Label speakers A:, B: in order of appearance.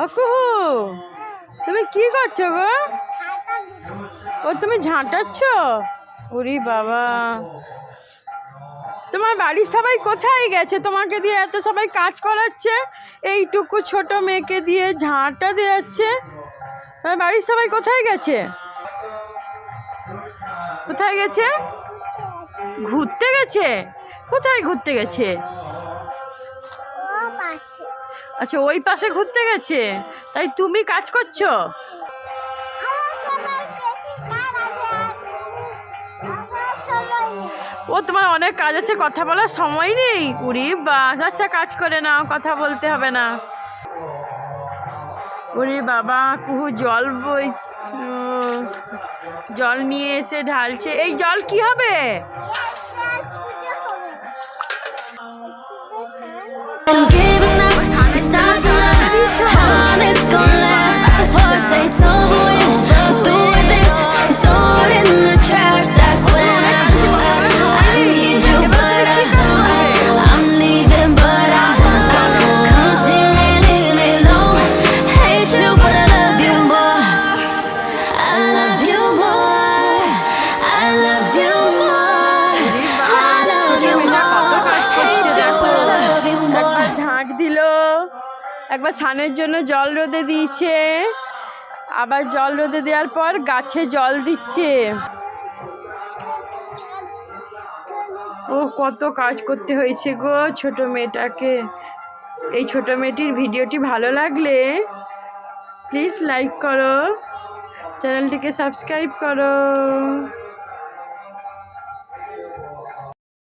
A: অকুহু, তুমি কি করছো গো? ও তুমি ঝাঁটাচ্ছ? ওরে বাবা, তোমার বাড়ির সবাই কোথায় গেছে? তোমাকে দিয়ে এত সবাই কাজ করাচ্ছে, এইটুকু ছোট মেয়েকে দিয়ে ঝাঁটা দিচ্ছে। তোমার বাড়ির সবাই কোথায় গেছে? কোথায় গেছে? ঘুরতে গেছে? কোথায় ঘুরতে গেছে? আচ্ছা, ওই পাশে ঘুরতে গেছে। তাই তুমি কাজ করছো? ও তোমার অনেক কাজ আছে, কথা বলার সময় নেই? উরি বাস, আচ্ছা কাজ করে নাও, কথা বলতে হবে না। ওরে বাবা, কুহু জল বই, জল নিয়ে এসে ঢালছে। এই জল কি হবে? ঝাঁট দিল, একবার স্নানের জন্য জল রোদে দিয়েছে, আবার জল রোদে দেওয়ার পর গাছে জল দিচ্ছে। ও কত কাজ করতে হয়েছে গো ছোট মেয়েটাকে। এই ছোট মেয়েটির ভিডিওটি ভালো লাগলে প্লিজ লাইক করো, চ্যানেলটিকে সাবস্ক্রাইব করো।